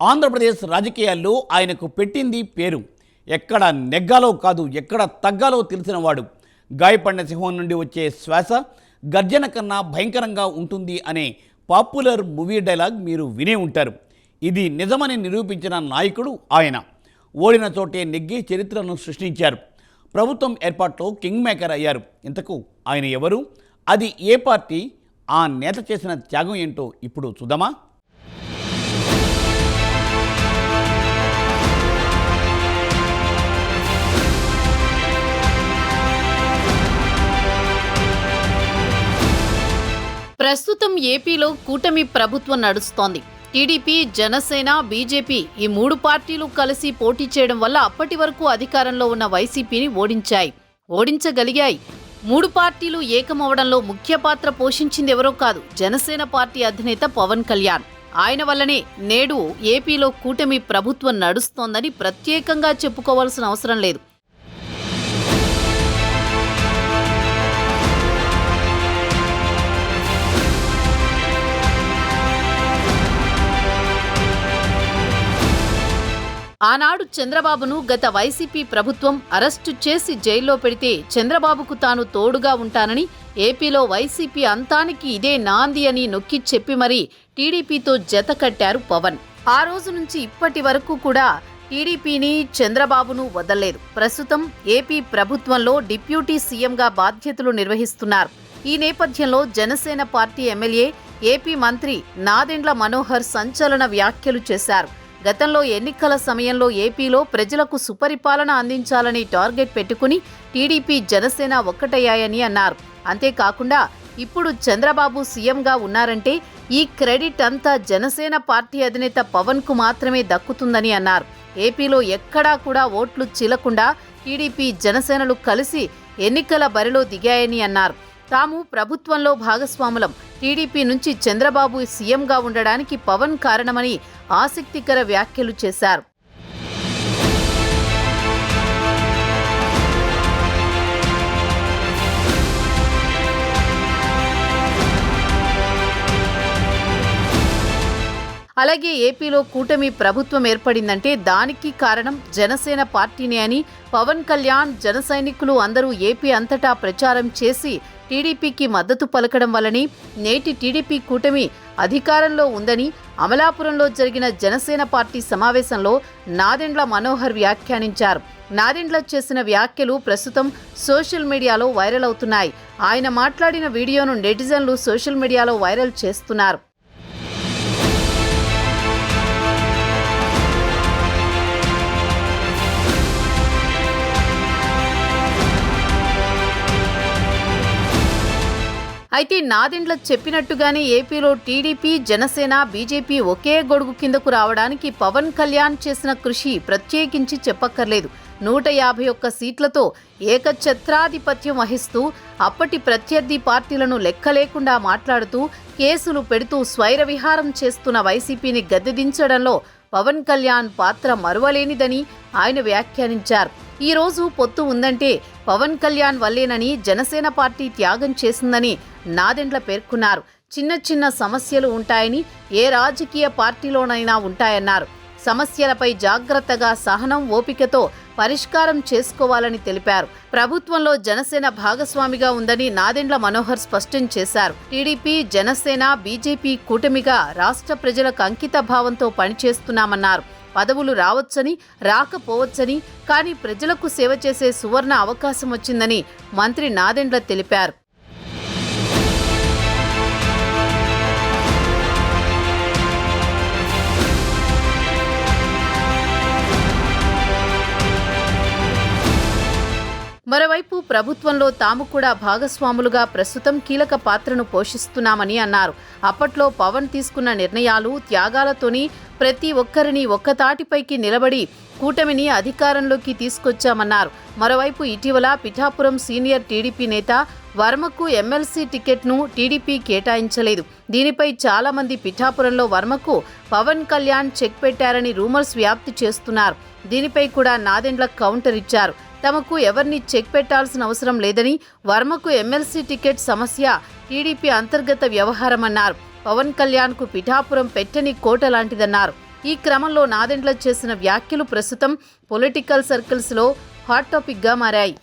ఆంధ్రప్రదేశ్ రాజకీయాల్లో ఆయనకు పెట్టింది పేరు. ఎక్కడ నెగ్గాలో కాదు, ఎక్కడ తగ్గాలో తెలిసినవాడు. గాయపడిన సింహం నుండి వచ్చే శ్వాస గర్జన కన్నా భయంకరంగా ఉంటుంది అనే పాపులర్ మూవీ డైలాగ్ మీరు వినే ఉంటారు. ఇది నిజమని నిరూపించిన నాయకుడు ఆయన. ఓడిన చోటే నెగ్గి చరిత్రను సృష్టించారు. ప్రభుత్వం ఏర్పాటులో కింగ్ మేకర్ అయ్యారు. ఇంతకు ఆయన ఎవరు? అది ఏ పార్టీ? ఆ నేత చేసిన త్యాగం ఏంటో ఇప్పుడు చూద్దామా? ప్రస్తుతం ఏపీలో కూటమి ప్రభుత్వం నడుస్తోంది. టీడీపీ, జనసేన, బీజేపీ ఈ మూడు పార్టీలు కలిసి పోటీ చేయడం వల్ల అప్పటి వరకు అధికారంలో ఉన్న వైసీపీని ఓడించగలిగాయి. మూడు పార్టీలు ఏకమవడంలో ముఖ్య పాత్ర పోషించింది ఎవరో కాదు, జనసేన పార్టీ అధినేత పవన్ కళ్యాణ్. ఆయన వల్లనే నేడు ఏపీలో కూటమి ప్రభుత్వం నడుస్తోందని ప్రత్యేకంగా చెప్పుకోవాల్సిన అవసరం లేదు. ఆనాడు చంద్రబాబును గత వైసీపీ ప్రభుత్వం అరెస్టు చేసి జైల్లో పెడితే చంద్రబాబుకు తాను తోడుగా ఉంటానని, ఏపీలో వైసీపీ అంతానికి ఇదే నాంది అని నొక్కి చెప్పి మరీ టీడీపీతో జత కట్టారు పవన్. ఆ రోజు నుంచి ఇప్పటి వరకు కూడా టీడీపీని, చంద్రబాబును వదల్లేదు. ప్రస్తుతం ఏపీ ప్రభుత్వంలో డిప్యూటీ సీఎంగా బాధ్యతలు నిర్వహిస్తున్నారు. ఈ నేపథ్యంలో జనసేన పార్టీ ఎమ్మెల్యే, ఏపీ మంత్రి నాదెండ్ల మనోహర్ సంచలన వ్యాఖ్యలు చేశారు. గతంలో ఎన్నికల సమయంలో ఏపీలో ప్రజలకు సుపరిపాలన అందించాలని టార్గెట్ పెట్టుకుని టీడీపీ, జనసేన ఒక్కటయ్యాయని అన్నారు. అంతేకాకుండా ఇప్పుడు చంద్రబాబు సీఎంగా ఉన్నారంటే ఈ క్రెడిట్ అంతా జనసేన పార్టీ అధినేత పవన్ కు మాత్రమే దక్కుతుందని అన్నారు. ఏపీలో ఎక్కడా కూడా ఓట్లు చీలకుండా టీడీపీ, జనసేనలు కలిసి ఎన్నికల బరిలో దిగాయని అన్నారు. తాము ప్రభుత్వంలో భాగస్వాములం, టీడీపీ నుంచి చంద్రబాబు సీఎంగా ఉండడానికి పవన్ కారణమని ఆసక్తికర వ్యాఖ్యలు చేశారు. అలాగే ఏపీలో కూటమి ప్రభుత్వం ఏర్పడిందంటే దానికి కారణం జనసేన పార్టీనే అని పవన్ కళ్యాణ్, జన సైనికులు అందరూ ఏపీ అంతటా ప్రచారం చేసి టీడీపీకి మద్దతు పలకడం వల్లనే నేటి టీడీపీ కూటమి అధికారంలో ఉందని అమలాపురంలో జరిగిన జనసేన పార్టీ సమావేశంలో నాదెండ్ల మనోహర్ వ్యాఖ్యానించారు. నాదెండ్ల చేసిన వ్యాఖ్యలు ప్రస్తుతం సోషల్ మీడియాలో వైరల్ అవుతున్నాయి. ఆయన మాట్లాడిన వీడియోను నెటిజన్లు సోషల్ మీడియాలో వైరల్ చేస్తున్నారు. అయితే నాదెండ్ల చెప్పినట్టుగానే ఏపీలో టీడీపీ, జనసేన, బీజేపీ ఒకే గొడుగు కిందకు రావడానికి పవన్ కళ్యాణ్ చేసిన కృషి ప్రత్యేకించి చెప్పక్కర్లేదు. 151 సీట్లతో ఏకఛత్రాధిపత్యం వహిస్తూ అప్పటి ప్రత్యర్థి పార్టీలను లెక్కలేకుండా మాట్లాడుతూ కేసులు పెడుతూ స్వైర విహారం చేస్తున్న వైసీపీని గద్దెదించడంలో పవన్ కళ్యాణ్ పాత్ర మరువలేనిదని ఆయన వ్యాఖ్యానించారు. ఈ రోజు పొత్తు ఉందంటే పవన్ కళ్యాణ్ వల్లేనని, జనసేన పార్టీ త్యాగం చేసిందని నాదెండ్ల పేర్కొన్నారు. చిన్న చిన్న సమస్యలు ఉంటాయని, ఏ రాజకీయ పార్టీలోనైనా ఉంటాయన్నారు. సమస్యలపై జాగ్రత్తగా, సహనం, ఓపికతో పరిష్కారం చేసుకోవాలని తెలిపారు. ప్రభుత్వంలో జనసేన భాగస్వామిగా ఉందని నాదెండ్ల మనోహర్ స్పష్టం చేశారు. టీడీపీ, జనసేన, బీజేపీ కూటమిగా రాష్ట్ర ప్రజలకు అంకిత భావంతో పనిచేస్తున్నామన్నారు. పదవులు రావచ్చని, రాకపోవచ్చని, కానీ ప్రజలకు సేవ చేసే సువర్ణ అవకాశం వచ్చిందని మంత్రి నాదెండ్ల తెలిపారు. మరోవైపు ప్రభుత్వంలో తాము కూడా భాగస్వాములుగా ప్రస్తుతం కీలక పాత్రను పోషిస్తున్నామని అన్నారు. అప్పట్లో పవన్ తీసుకున్న నిర్ణయాలు, త్యాగాలతోని ప్రతి ఒక్కరిని ఒక్కతాటిపైకి నిలబడి కూటమిని అధికారంలోకి తీసుకొచ్చామన్నారు. మరోవైపు ఇటీవల పిఠాపురం సీనియర్ టీడీపీ నేత వర్మకు ఎమ్మెల్సీ టికెట్ను టీడీపీ కేటాయించలేదు. దీనిపై చాలా మంది పిఠాపురంలో వర్మకు పవన్ కళ్యాణ్ చెక్ పెట్టారని రూమర్స్ వ్యాప్తి చేస్తున్నారు. దీనిపై కూడా నాదెండ్ల కౌంటర్ ఇచ్చారు. తమకు ఎవరిని చెక్ పెట్టాల్సిన అవసరం లేదని, వర్మకు ఎమ్మెల్సీ టికెట్ సమస్య టీడీపీ అంతర్గత వ్యవహారమన్నారు. పవన్ కళ్యాణ్కు పిఠాపురం పెట్టని కోట లాంటిదన్నారు. ఈ క్రమంలో నాదెండ్ల చేసిన వ్యాఖ్యలు ప్రస్తుతం పొలిటికల్ సర్కిల్స్లో హాట్ టాపిక్గా మారాయి.